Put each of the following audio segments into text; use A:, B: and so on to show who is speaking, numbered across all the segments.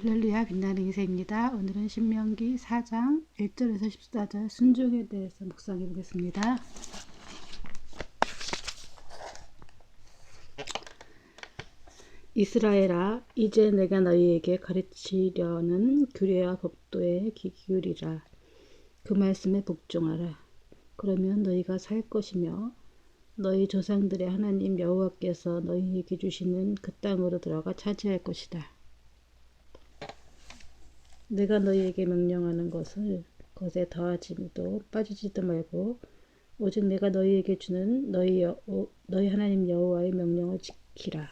A: 할렐루야, 빛나는 인생입니다. 오늘은 신명기 4장 1절에서 14절 순종에 대해서 묵상해 보겠습니다. 이스라엘아, 이제 내가 너희에게 가르치려는 규례와 법도에 귀 기울이라. 그 말씀에 복종하라. 그러면 너희가 살 것이며 너희 조상들의 하나님 여호와께서 너희에게 주시는 그 땅으로 들어가 차지할 것이다. 내가 너희에게 명령하는 것에 더하지도 빠지지도 말고 오직 내가 너희에게 주는 너희 하나님 여호와의 명령을 지키라.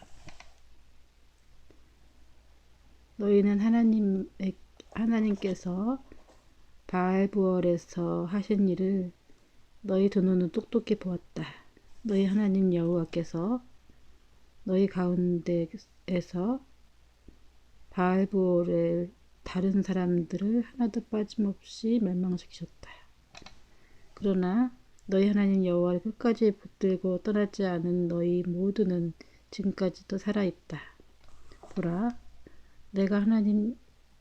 A: 너희는 하나님께서 바알부얼에서 하신 일을 너희 두 눈은 똑똑히 보았다. 너희 하나님 여호와께서 너희 가운데에서 바알부얼의 다른 사람들을 하나도 빠짐없이 멸망시키셨다. 그러나 너희 하나님 여호와를 끝까지 붙들고 떠나지 않은 너희 모두는 지금까지도 살아있다. 보라, 내가 하나님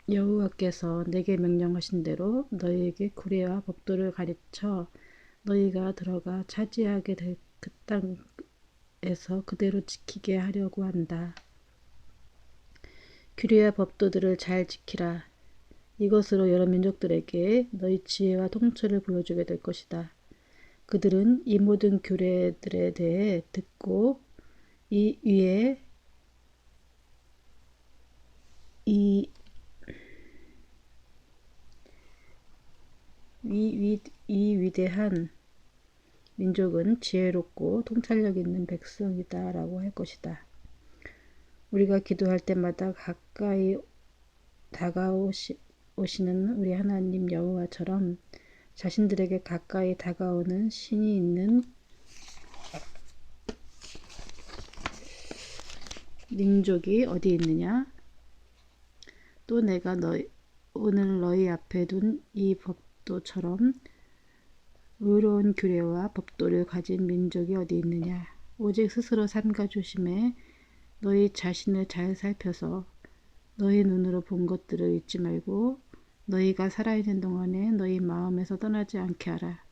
A: 여호와께서 내게 명령하신 대로 너희에게 규례와 법도를 가르쳐 너희가 들어가 차지하게 될 그 땅에서 그대로 지키게 하려고 한다. 규례와 법도들을 잘 지키라. 이것으로 여러 민족들에게 너희 지혜와 통찰을 보여주게 될 것이다. 그들은 이 모든 규례들에 대해 듣고 이 위대한 민족은 지혜롭고 통찰력 있는 백성이다 라고 할 것이다. 우리가 기도할 때마다 가까이 다가오시는 우리 하나님 여호와처럼 자신들에게 가까이 다가오는 신이 있는 민족이 어디 있느냐? 또 내가 오늘 너희 앞에 둔 이 법도처럼 의로운 규례와 법도를 가진 민족이 어디 있느냐? 오직 스스로 삼가 조심해 너희 자신을 잘 살펴서 너희 눈으로 본 것들을 잊지 말고 너희가 살아있는 동안에 너희 마음에서 떠나지 않게 하라.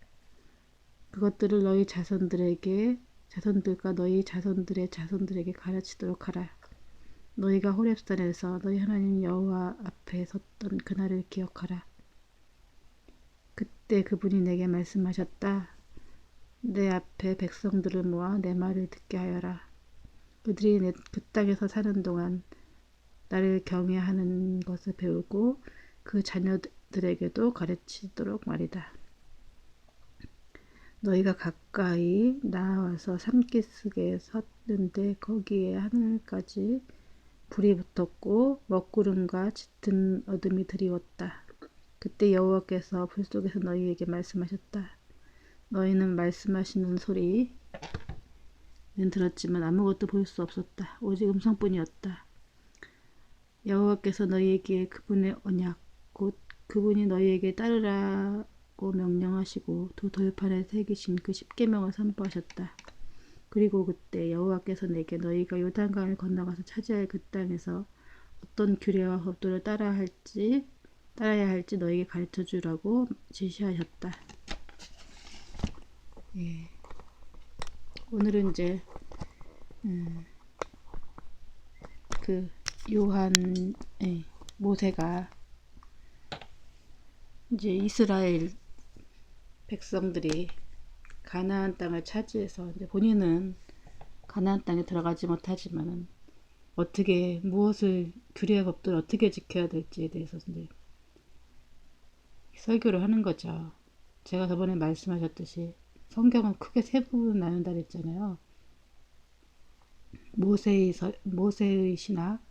A: 그것들을 너희 자손들과 너희 자손들의 자손들에게 가르치도록 하라. 너희가 호렙산에서 너희 하나님 여호와 앞에 섰던 그날을 기억하라. 그때 그분이 내게 말씀하셨다. 내 앞에 백성들을 모아 내 말을 듣게 하여라. 그들이 그 땅에서 사는 동안 나를 경외하는 것을 배우고 그 자녀들에게도 가르치도록 말이다. 너희가 가까이 나와서 산기슭에 섰는데 거기에 하늘까지 불이 붙었고 먹구름과 짙은 어둠이 드리웠다. 그때 여호와께서 불 속에서 너희에게 말씀하셨다. 너희는 말씀하시는 소리는 들었지만 아무것도 볼 수 없었다. 오직 음성뿐이었다. 여호와께서 너희에게 그분의 언약 곧 그분이 너희에게 따르라고 명령하시고 두 돌판에 새기신 그 십계명을 선포하셨다. 그리고 그때 여호와께서 내게 너희가 요단강을 건너가서 차지할 그 땅에서 어떤 규례와 법도를 따라야 할지 너희에게 가르쳐 주라고 지시하셨다. 예. 오늘은 이제 모세가 이제 이스라엘 백성들이 가나안 땅을 차지해서 이제 본인은 가나안 땅에 들어가지 못하지만은 무엇을 규례와 법도를 어떻게 지켜야 될지에 대해서 이제 설교를 하는 거죠. 제가 저번에 말씀하셨듯이 성경은 크게 세 부분 나눈다 그랬잖아요. 모세의 신학,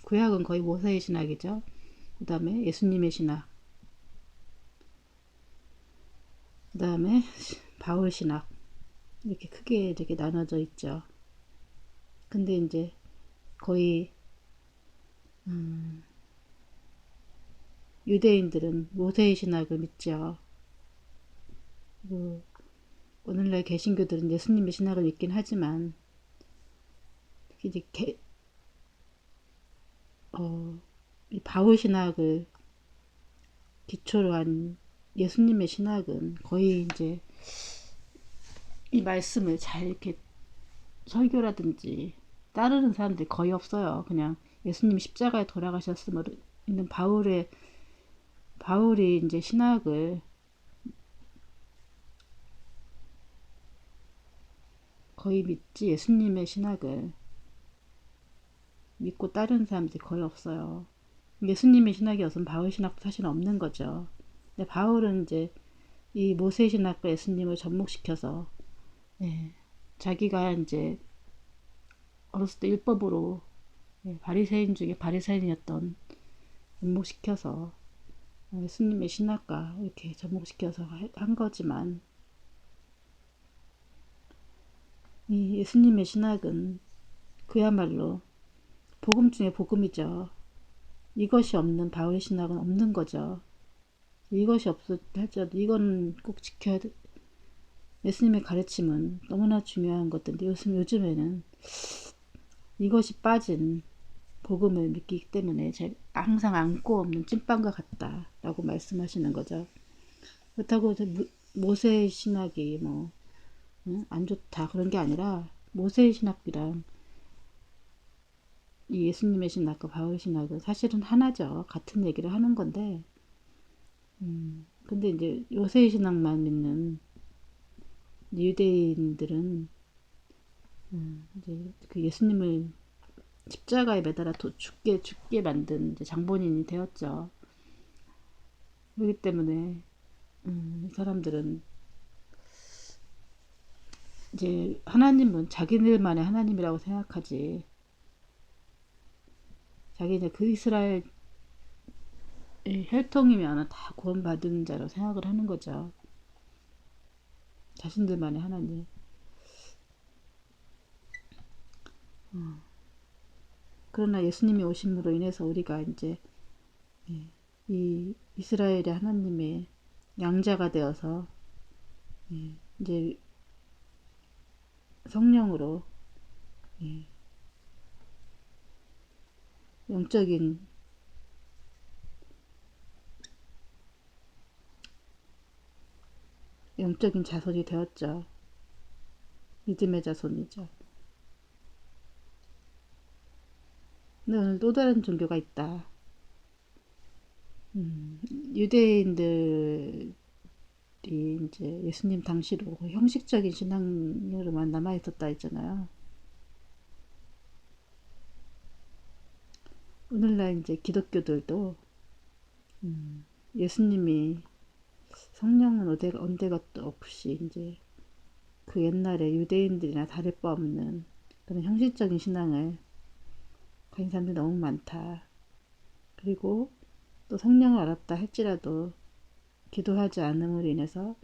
A: 구약은 거의 모세의 신학이죠. 그 다음에 예수님의 신학, 그 다음에 바울 신학, 이렇게 크게 이렇게 나눠져 있죠. 근데 이제 거의 유대인들은 모세의 신학을 믿죠. 오늘날 개신교들은 예수님의 신학을 믿긴 하지만 특히 이제 이 바울 신학을 기초로 한 예수님의 신학은 거의 이제 이 말씀을 잘 이렇게 설교라든지 따르는 사람들이 거의 없어요. 그냥 예수님이 십자가에 돌아가셨음을 있는 바울이 이제 신학을 거의 믿지, 예수님의 신학을 믿고 따르는 사람들이 거의 없어요. 예수님의 신학이 없으면 바울 신학도 사실 없는 거죠. 근데 바울은 이제 이 모세 신학과 예수님을 접목시켜서, 예, 자기가 이제 어렸을 때 율법으로, 예, 바리새인 중에 바리새인이었던 접목시켜서 예수님의 신학과 이렇게 접목시켜서 한 거지만, 이 예수님의 신학은 그야말로 복음 중에 복음이죠. 이것이 없는 바울의 신학은 없는 거죠. 이것이 없을 할지라도 이건 꼭 지켜야 돼. 예수님의 가르침은 너무나 중요한 것들인데 요즘에는 이것이 빠진 복음을 믿기 때문에 제가 항상 안고 없는 찐빵과 같다라고 말씀하시는 거죠. 그렇다고 모세의 신학이 뭐 안 좋다 그런 게 아니라 모세의 신학이랑 이 예수님의 신학과 바울 신학은 사실은 하나죠. 같은 얘기를 하는 건데, 근데 이제 요새의 신학만 믿는 유대인들은 이제 그 예수님을 십자가에 매달아 죽게 만든 이제 장본인이 되었죠. 그렇기 때문에 이 사람들은 이제 하나님은 자기들만의 하나님이라고 생각하지, 자기네 그 이스라엘 혈통이면 다 구원받은 자로 생각을 하는 거죠. 자신들만의 하나님. 그러나 예수님이 오심으로 인해서 우리가 이제 이 이스라엘의 하나님의 양자가 되어서 이제 성령으로 영적인 자손이 되었죠. 믿음의 자손이죠. 근데 오늘 또 다른 종교가 있다. 유대인들이 이제 예수님 당시로 형식적인 신앙으로만 남아 있었다 했잖아요. 오늘날 이제 기독교들도 예수님이 성령은 언데것도 없이 이제 그 옛날에 유대인들이나 다를 바 없는 그런 형식적인 신앙을 가진 사람들이 너무 많다. 그리고 또 성령을 알았다 할지라도 기도하지 않음으로 인해서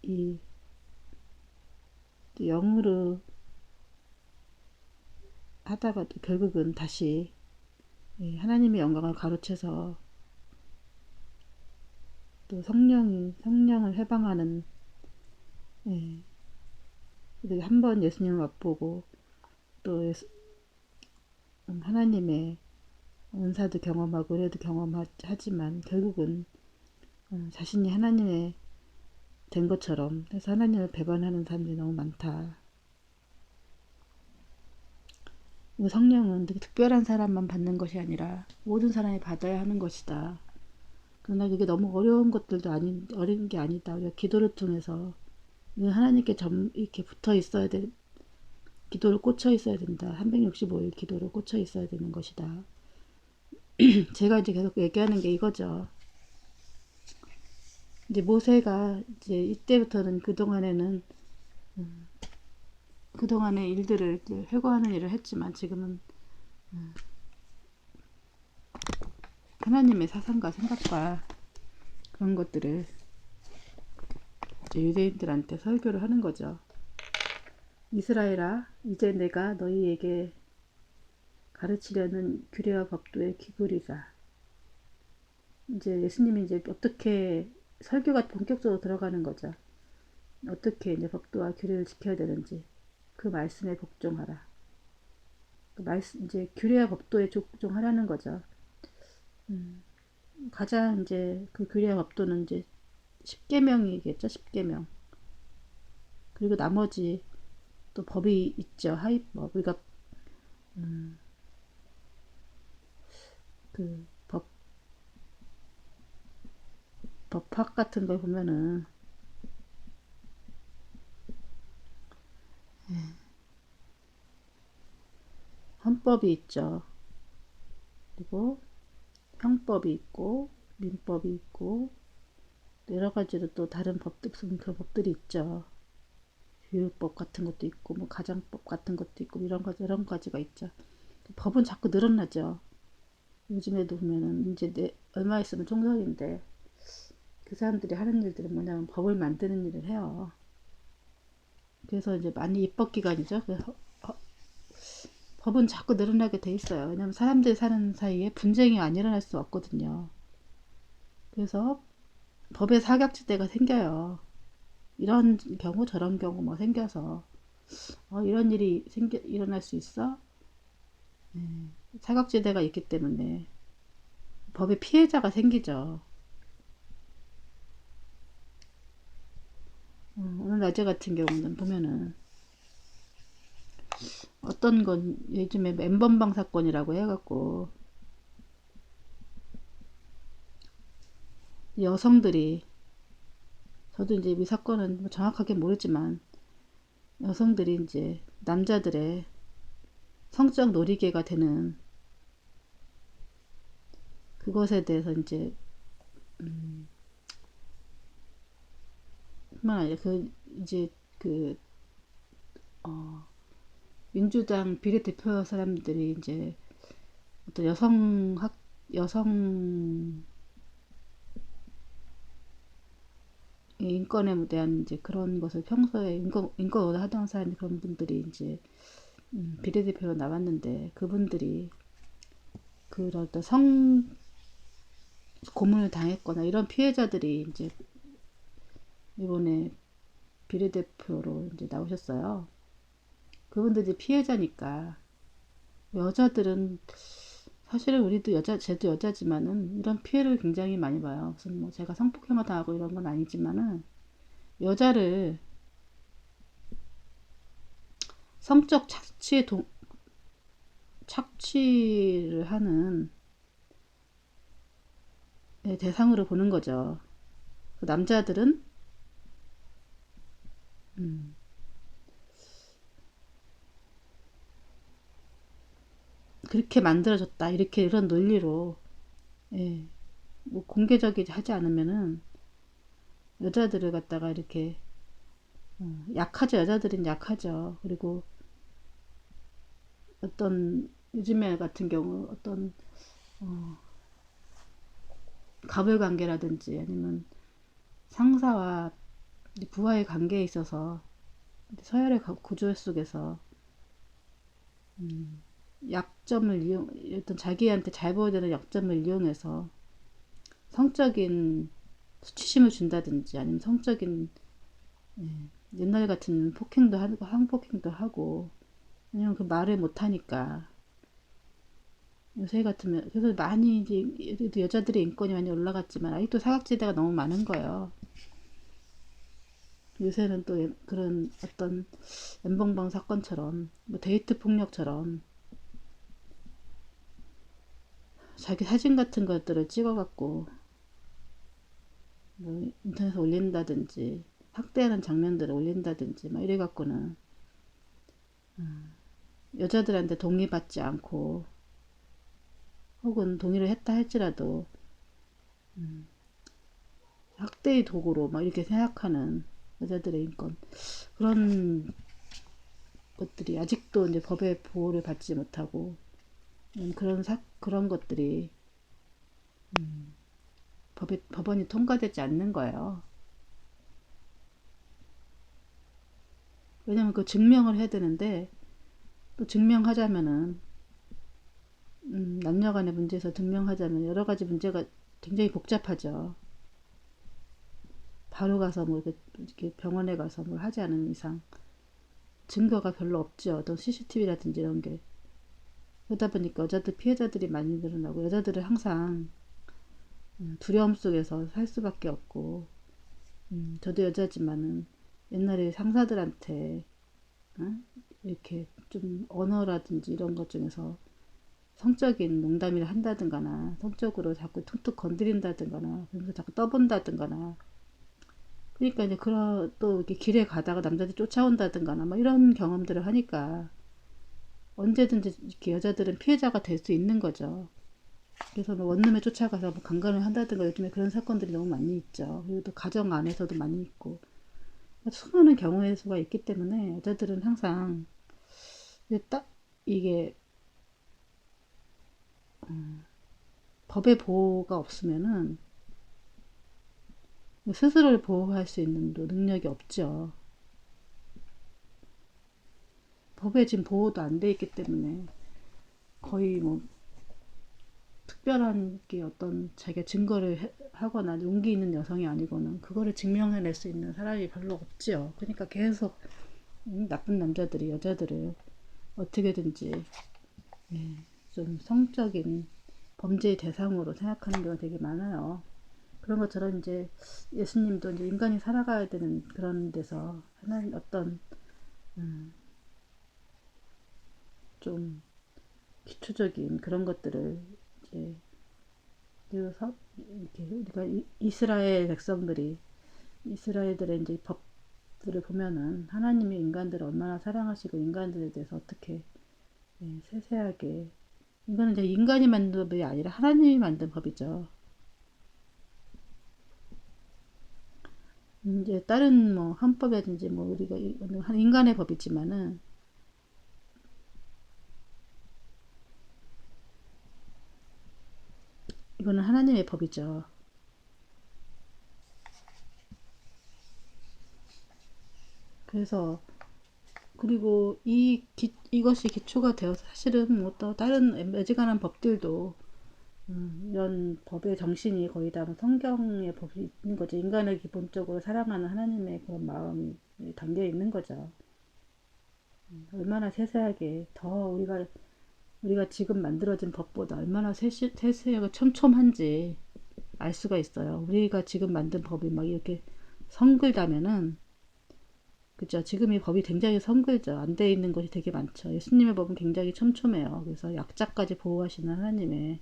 A: 이 영으로 하다가도 결국은 다시 하나님의 영광을 가로채서 또 성령을 해방하는, 한 번 예수님을 맛보고 또 하나님의 은사도 경험하고 은혜도 경험하지만 결국은 자신이 하나님의 된 것처럼 해서 하나님을 배반하는 사람들이 너무 많다. 성령은 되게 특별한 사람만 받는 것이 아니라 모든 사람이 받아야 하는 것이다. 그러나 그게 너무 어려운 것들도 어려운 게 아니다. 우리가 기도를 통해서 하나님께 이렇게 붙어 있어야 돼. 기도를 꽂혀 있어야 된다. 365일 기도를 꽂혀 있어야 되는 것이다. 제가 이제 계속 얘기하는 게 이거죠. 이제 모세가 이제 이때부터는 그동안의 일들을 회고하는 일을 했지만 지금은 하나님의 사상과 생각과 그런 것들을 유대인들한테 설교를 하는 거죠. 이스라엘아, 이제 내가 너희에게 가르치려는 규례와 법도의 기구리라. 이제 예수님이 이제 어떻게 설교가 본격적으로 들어가는 거죠. 어떻게 이제 법도와 규례를 지켜야 되는지 그 말씀에 복종하라. 이제 규례와 법도에 적용하라는 거죠. 가장 이제 그 규례와 법도는 이제 10계명이겠죠. 10계명. 그리고 나머지 또 법이 있죠. 하위법. 그러니까 그 법학 같은 걸 보면은 헌법이 있죠. 그리고 형법이 있고 민법이 있고 여러 가지로 또 다른 법들, 그런 법들이 있죠. 교육법 같은 것도 있고 뭐 가정법 같은 것도 있고 이런 거 여러 가지가 있죠. 법은 자꾸 늘어나죠. 요즘에도 보면은 이제 얼마 있으면 총선인데 그 사람들이 하는 일들은 뭐냐면 법을 만드는 일을 해요. 그래서 이제 많이 입법 기관이죠. 그래서 법은 자꾸 늘어나게 돼 있어요. 왜냐면 사람들이 사는 사이에 분쟁이 안 일어날 수 없거든요. 그래서 법의 사각지대가 생겨요. 이런 경우 저런 경우 뭐 생겨서 이런 일이 일어날 수 있어? 사각지대가 있기 때문에 법의 피해자가 생기죠. 오늘 낮에 같은 경우는 보면은 어떤 건 요즘에 N번방 사건이라고 해갖고 여성들이, 저도 이제 이 사건은 뭐 정확하게 모르지만 여성들이 이제 남자들의 성적 놀이개가 되는 그것에 대해서 이제 뿐만 아니라 이제 그 민주당 비례대표 사람들이 이제 어떤 여성 인권에 대한 이제 그런 것을 평소에 인권 하던 사람, 그런 분들이 이제 비례대표로 나왔는데 그분들이 그런 어떤 고문을 당했거나 이런 피해자들이 이제 이번에 비례대표로 이제 나오셨어요. 그분들이 피해자니까 여자들은, 사실은 우리도 쟤도 여자지만은 이런 피해를 굉장히 많이 봐요. 무슨 뭐 제가 성폭행을 당하고 이런 건 아니지만은 여자를 성적 착취를 하는 대상으로 보는 거죠. 그 남자들은 그렇게 만들어졌다, 이렇게 이런 논리로 예, 뭐 공개적이지 하지 않으면은 여자들을 갖다가 이렇게 약하죠. 여자들은 약하죠. 그리고 어떤 요즘에 같은 경우 어떤 갑을 관계라든지 아니면 상사와 부하의 관계에 있어서 서열의 구조 속에서 약점을 어떤 자기한테 잘 보여야 되는 약점을 이용해서 성적인 수치심을 준다든지 아니면 성적인 옛날 같은 폭행도 하고 항폭행도 하고, 왜냐면 그 말을 못하니까. 요새 같으면 그래서 많이 이제 여자들의 인권이 많이 올라갔지만 아직도 사각지대가 너무 많은 거예요. 요새는 또 그런 어떤 N번방 사건처럼 뭐 데이트 폭력처럼 자기 사진 같은 것들을 찍어갖고 뭐 인터넷에 올린다든지 학대하는 장면들을 올린다든지 막 이래갖고는 여자들한테 동의받지 않고 혹은 동의를 했다 할지라도 학대의 도구로 막 이렇게 생각하는 여자들의 인권, 그런 것들이 아직도 이제 법의 보호를 받지 못하고 그런 것들이 법원이 통과되지 않는 거예요. 왜냐면 그 증명을 해야 되는데 또 증명하자면은 남녀 간의 문제에서 증명하자면 여러 가지 문제가 굉장히 복잡하죠. 바로 가서 뭐 이렇게 병원에 가서 뭘 하지 않은 이상 증거가 별로 없죠. 또 CCTV라든지 이런 게. 그러다 보니까 여자들 피해자들이 많이 늘어나고 여자들은 항상 두려움 속에서 살 수밖에 없고 저도 여자지만은 옛날에 상사들한테 어? 이렇게 좀 언어라든지 이런 것 중에서 성적인 농담을 한다든가나 성적으로 자꾸 툭툭 건드린다든가나 그러면서 자꾸 떠본다든가나 그러니까 이제 그런 또 이렇게 길에 가다가 남자들이 쫓아온다든가나 뭐 이런 경험들을 하니까 언제든지 이렇게 여자들은 피해자가 될 수 있는 거죠. 그래서 뭐 원룸에 쫓아가서 뭐 강간을 한다든가 요즘에 그런 사건들이 너무 많이 있죠. 그리고 또 가정 안에서도 많이 있고 수많은 경우의 수가 있기 때문에 여자들은 항상 딱 이게 법의 보호가 없으면은 스스로를 보호할 수 있는 능력이 없죠. 법에 지금 보호도 안 돼 있기 때문에 거의 뭐 특별한 게 어떤 자기가 증거를 하거나 용기 있는 여성이 아니고는 그거를 증명해낼 수 있는 사람이 별로 없지요. 그러니까 계속 나쁜 남자들이 여자들을 어떻게든지 좀 성적인 범죄의 대상으로 생각하는 경우가 되게 많아요. 그런 것처럼 이제 예수님도 이제 인간이 살아가야 되는 그런 데서 하나님 어떤 좀 기초적인 그런 것들을 이제 그래서 이렇게 우리가 이스라엘 백성들이 이스라엘들의 이제 법들을 보면은 하나님이 인간들을 얼마나 사랑하시고 인간들에 대해서 어떻게 세세하게 이거는 이제 인간이 만든 법이 아니라 하나님이 만든 법이죠. 이제 다른 뭐 헌법이라든지 뭐 우리가 인간의 법이지만은 이거는 하나님의 법이죠. 그래서 그리고 이것이 기초가 되어서 사실은 뭐 또 다른 매지간한 법들도 이런 법의 정신이 거의 다뭐 성경의 법이 있는 거죠. 인간을 기본적으로 사랑하는 하나님의 그런 마음이 담겨 있는 거죠. 얼마나 세세하게 더 우리가 지금 만들어진 법보다 얼마나 세세하고 촘촘한지 알 수가 있어요. 우리가 지금 만든 법이 막 이렇게 성글다면은 그죠. 지금 이 법이 굉장히 성글죠. 안 돼 있는 것이 되게 많죠. 예수님의 법은 굉장히 촘촘해요. 그래서 약자까지 보호하시는 하나님의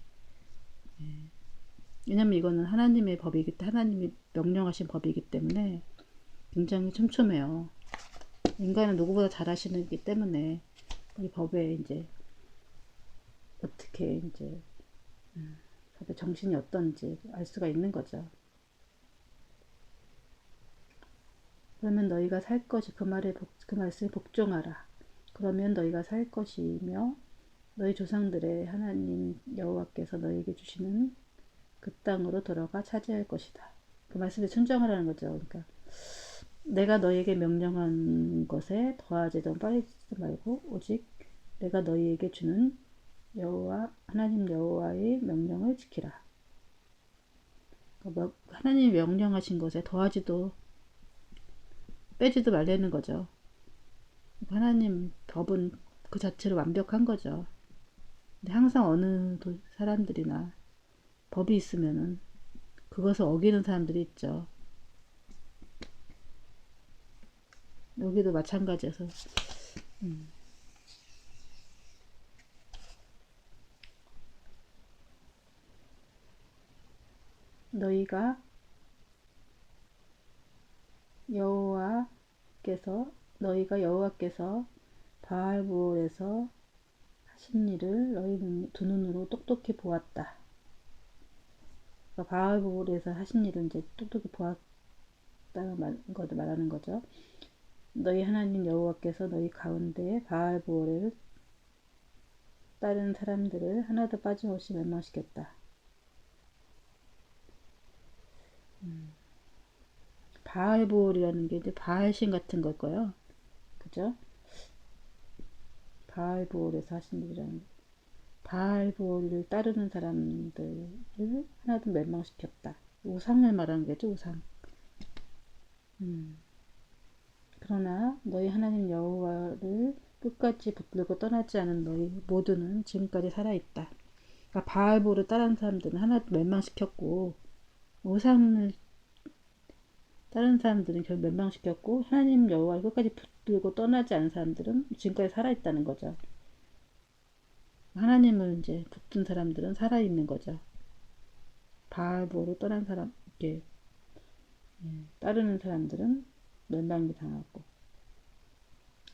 A: 왜냐면 이거는 하나님의 법이기 때문에 하나님이 명령하신 법이기 때문에 굉장히 촘촘해요. 인간은 누구보다 잘 하시기 때문에 이 법에 이제 어떻게 이제 법의 정신이 어떤지 알 수가 있는 거죠. 그러면 너희가 살 것이 그 말씀에 복종하라. 그러면 너희가 살 것이며 너희 조상들의 하나님 여호와께서 너희에게 주시는 그 땅으로 돌아가 차지할 것이다. 그 말씀에 순종하라는 거죠. 그러니까 내가 너희에게 명령한 것에 더하지도 빠지지도 말고 오직 내가 너희에게 주는 여호와 하나님 여호와의 명령을 지키라. 그러니까 하나님이 명령하신 것에 더하지도 빼지도 말라는 거죠. 하나님 법은 그 자체로 완벽한 거죠. 근데 항상 어느 사람들이나 법이 있으면은 그것을 어기는 사람들이 있죠. 여기도 마찬가지여서 너희가 여호와께서 너희가 여호와께서 바알볼에서 하신 일을 너희 두 눈으로 똑똑히 보았다. 그러니까 바알볼에서 하신 일을 이제 똑똑히 보았다는 것을 말하는 거죠. 너희 하나님 여호와께서 너희 가운데 바알볼을 따르는 사람들을 하나도 빠짐없이 멸망시켰다. 바알볼이라는 게 이제 바알신 같은 걸 거예요. 그죠? 바알볼에서 하신 일이라는 바알볼을 따르는 사람들을 하나도 멸망시켰다. 우상을 말하는 거죠, 우상. 그러나 너희 하나님 여호와를 끝까지 붙들고 떠나지 않은 너희 모두는 지금까지 살아있다. 그러니까 바알보를 따르는 사람들은 하나 멸망시켰고 우상을 다른 사람들은 결국 멸망시켰고 하나님 여호와를 끝까지 붙들고 떠나지 않은 사람들은 지금까지 살아있다는 거죠. 하나님을 이제 붙든 사람들은 살아있는 거죠. 바알보로 떠난 사람, 이렇게 따르는 사람들은 멸망이 당하고.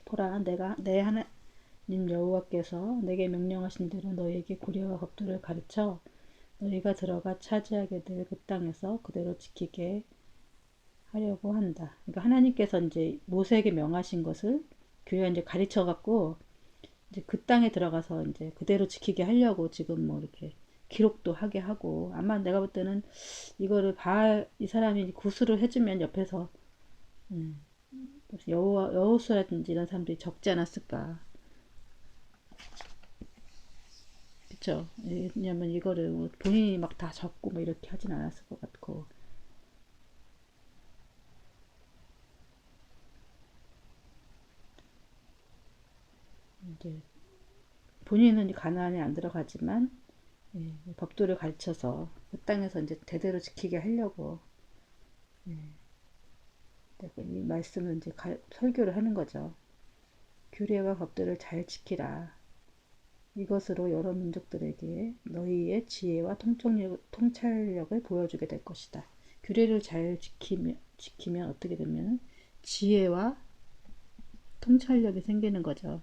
A: 보라, 내가 내 하나님 여호와께서 내게 명령하신 대로 너희에게 구례와 겁도를 가르쳐 너희가 들어가 차지하게 될 그 땅에서 그대로 지키게 하려고 한다. 그러니까 하나님께서 이제 모세에게 명하신 것을 교회가 이제 가르쳐 갖고 이제 그 땅에 들어가서 이제 그대로 지키게 하려고 지금 뭐 이렇게 기록도 하게 하고 아마 내가 볼 때는 이거를 이 사람이 구술을 해주면 옆에서 여호수라든지 이런 사람들이 적지 않았을까. 그쵸? 왜냐면 이거를 뭐 본인이 막 다 적고 뭐 이렇게 하진 않았을 것 같고. 이제 본인은 가나안에 안 들어가지만 법도를 가르쳐서 그 땅에서 이제 대대로 지키게 하려고 이 말씀을 이제 설교를 하는 거죠. 규례와 법도를 잘 지키라. 이것으로 여러 민족들에게 너희의 지혜와 통찰력을 보여주게 될 것이다. 규례를 잘 지키면 어떻게 되면 지혜와 통찰력이 생기는 거죠.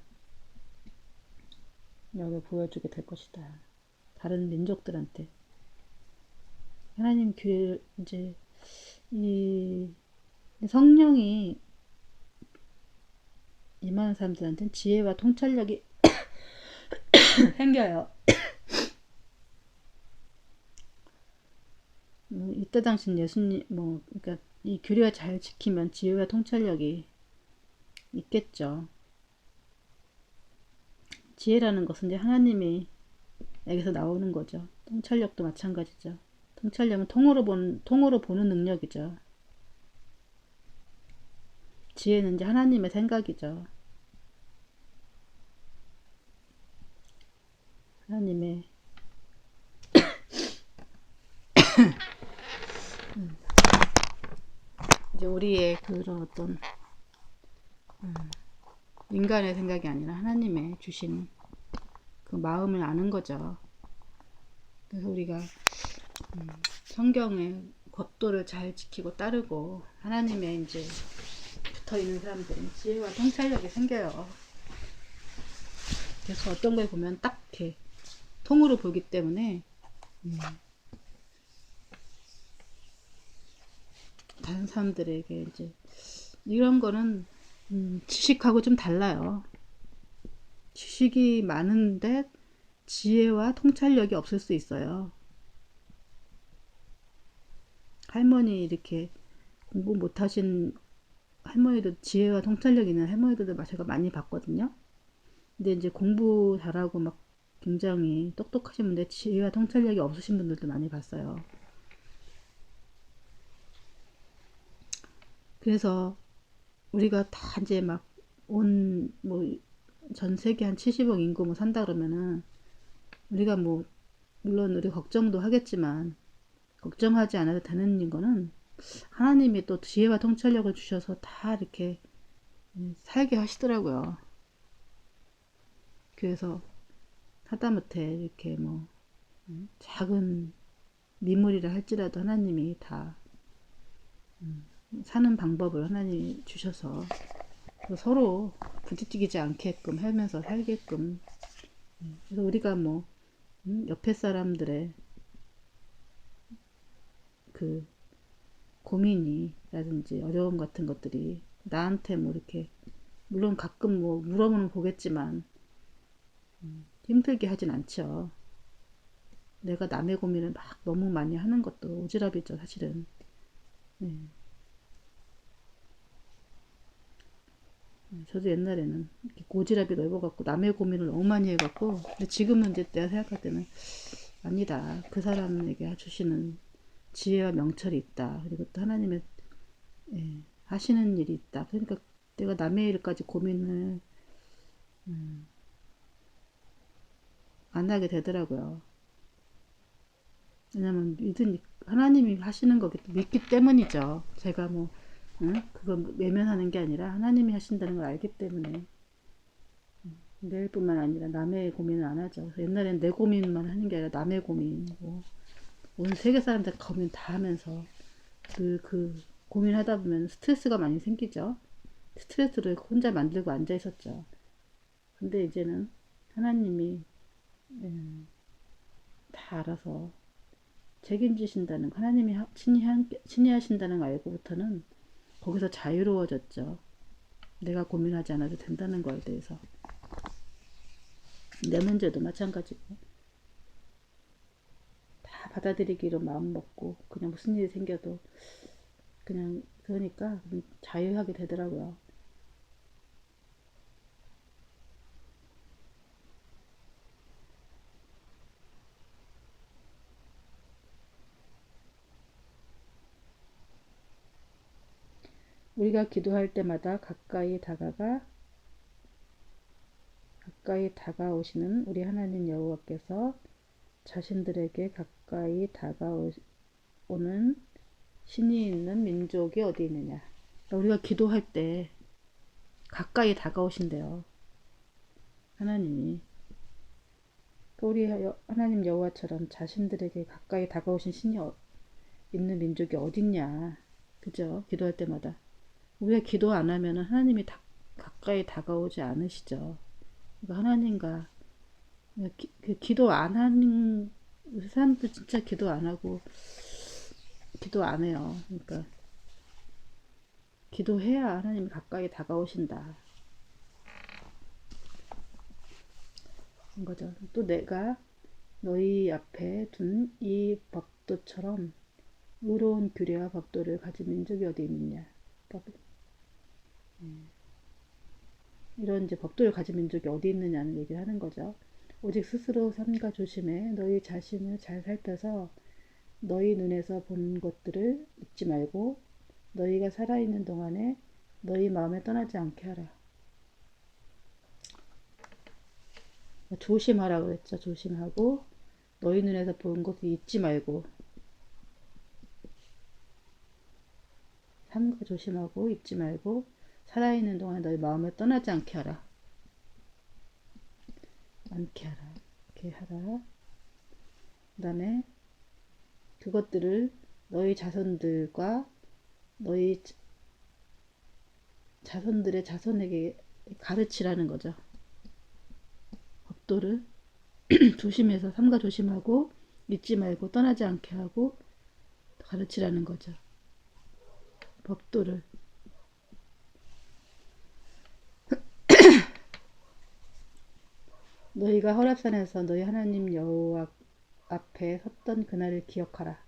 A: 여기 보여주게 될 것이다. 다른 민족들한테. 하나님 규례를 이제 이 성령이 임하는 사람들한테는 지혜와 통찰력이 생겨요. 이때 당시 예수님 그러니까 이 규례가 잘 지키면 지혜와 통찰력이 있겠죠. 지혜라는 것은 이제 하나님이 여기서 나오는 거죠. 통찰력도 마찬가지죠. 통찰력은 통으로 보는 능력이죠. 지혜는 이제 하나님의 생각이죠. 하나님의 이제 우리의 그런 어떤 인간의 생각이 아니라 하나님의 주신 그 마음을 아는 거죠. 그래서 우리가 성경의 법도를 잘 지키고 따르고 하나님의 이제 붙어 있는 사람들은 지혜와 통찰력이 생겨요. 그래서 어떤 걸 보면 딱 이렇게 통으로 보기 때문에 다른 사람들에게 이제 이런 거는 지식하고 좀 달라요. 지식이 많은데 지혜와 통찰력이 없을 수 있어요. 할머니 이렇게 공부 못하신 할머니도 지혜와 통찰력 있는 할머니들도 제가 많이 봤거든요. 근데 이제 공부 잘하고 막 굉장히 똑똑하신 분들 지혜와 통찰력이 없으신 분들도 많이 봤어요. 그래서 우리가 다 이제 막 전 세계 한 70억 인구 뭐 산다 그러면은 우리가 뭐 물론 우리 걱정도 하겠지만 걱정하지 않아도 되는 거는 하나님이 또 지혜와 통찰력을 주셔서 다 이렇게 살게 하시더라고요. 그래서 하다못해 이렇게 뭐 작은 미물이라 할지라도 하나님이 다 사는 방법을 하나님이 주셔서 서로 부딪히지 않게끔 하면서 살게끔. 그래서 우리가 뭐 옆에 사람들의 그 고민이라든지 어려움 같은 것들이 나한테 뭐 이렇게 물론 가끔 뭐 물어보는 보겠지만 힘들게 하진 않죠. 내가 남의 고민을 막 너무 많이 하는 것도 오지랖이죠, 사실은. 네. 저도 옛날에는 이렇게 고지랖이 넓어갖고 남의 고민을 너무 많이 해갖고 근데 지금은 이제 내가 생각할 때는 아니다. 그 사람에게 주시는 지혜와 명철이 있다. 그리고 또 하나님의 하시는 일이 있다. 그러니까 내가 남의 일까지 고민을 안 하게 되더라고요. 왜냐면 하나님이 하시는 거기 믿기 때문이죠. 제가 뭐 그거 외면하는 게 아니라 하나님이 하신다는 걸 알기 때문에 내일뿐만 아니라 남의 고민을 안 하죠. 옛날엔 내 고민만 하는 게 아니라 남의 고민, 온 세계 사람들 고민 다 하면서 그 고민하다 보면 스트레스가 많이 생기죠. 스트레스를 혼자 만들고 앉아 있었죠. 근데 이제는 하나님이 다 알아서 책임지신다는 하나님이 친히 하신다는 거 알고부터는 거기서 자유로워졌죠. 내가 고민하지 않아도 된다는 거에 대해서. 내 문제도 마찬가지고 다 받아들이기로 마음 먹고 그냥 무슨 일이 생겨도 그냥 그러니까 자유하게 되더라고요. 우리가 기도할 때마다 가까이 다가오시는 우리 하나님 여호와께서 자신들에게 가까이 다가오는 신이 있는 민족이 어디 있느냐. 우리가 기도할 때 가까이 다가오신대요. 하나님이. 우리 하나님 여호와처럼 자신들에게 가까이 다가오신 신이 있는 민족이 어딨냐. 그죠? 기도할 때마다. 우리가 기도 안 하면 하나님이 가까이 다가오지 않으시죠. 그러니까 하나님과 기도 안 하는 사람도 진짜 기도 안 하고 기도 안 해요. 그러니까 기도해야 하나님이 가까이 다가오신다. 그런 거죠. 또 내가 너희 앞에 둔 이 법도처럼 의로운 규례와 법도를 가진 민족이 어디 있느냐. 이런 이제 법도를 가진 민족이 어디 있느냐는 얘기를 하는 거죠. 오직 스스로 삼가 조심해 너희 자신을 잘 살펴서 너희 눈에서 본 것들을 잊지 말고 너희가 살아있는 동안에 너희 마음에 떠나지 않게 하라. 조심하라 그랬죠. 조심하고 너희 눈에서 본 것을 잊지 말고 삼가 조심하고 잊지 말고 살아있는 동안에 너희 마음에 떠나지 않게 하라. 이렇게 하라. 그 다음에 그것들을 너희 자손들과 너희 자손들의 자손에게 가르치라는 거죠. 법도를 조심해서 삼가 조심하고 잊지 말고 떠나지 않게 하고 가르치라는 거죠. 법도를. 너희가 호렙산에서 너희 하나님 여호와 앞에 섰던 그날을 기억하라.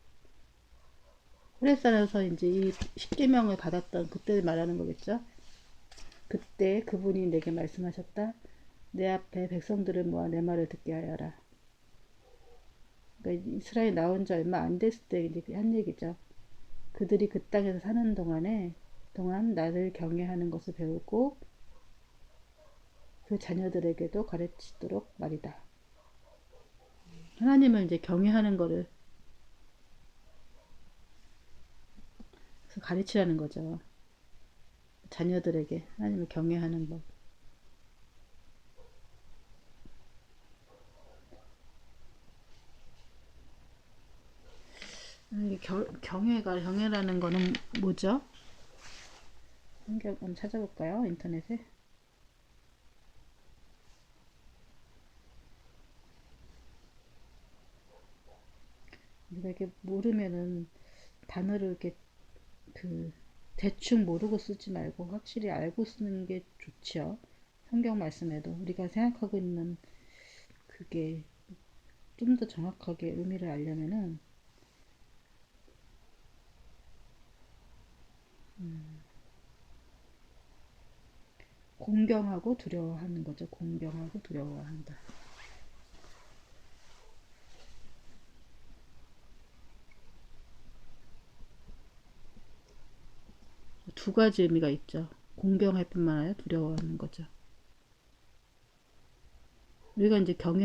A: 호렙산에서 이제 이 십계명을 받았던 그때 말하는 거겠죠. 그때 그분이 내게 말씀하셨다. 내 앞에 백성들을 모아 내 말을 듣게 하여라. 그러니까 이스라엘 나온 지 얼마 안 됐을 때 이제 한 얘기죠. 그들이 그 땅에서 사는 동안 나를 경외하는 것을 배우고 그 자녀들에게도 가르치도록 말이다. 하나님을 이제 경외하는 거를 가르치라는 거죠. 자녀들에게 하나님을 경외하는 법. 경외라는 거는 뭐죠? 한번 찾아볼까요? 인터넷에. 우리가 이렇게 모르면은 단어를 이렇게 대충 모르고 쓰지 말고 확실히 알고 쓰는 게 좋지요. 성경 말씀에도 우리가 생각하고 있는 그게 좀 더 정확하게 의미를 알려면은 공경하고 두려워하는 거죠. 공경하고 두려워한다. 두 가지 의미가 있죠. 공경할 뿐만 아니라 두려워하는 거죠. 우리가 이제 경외하고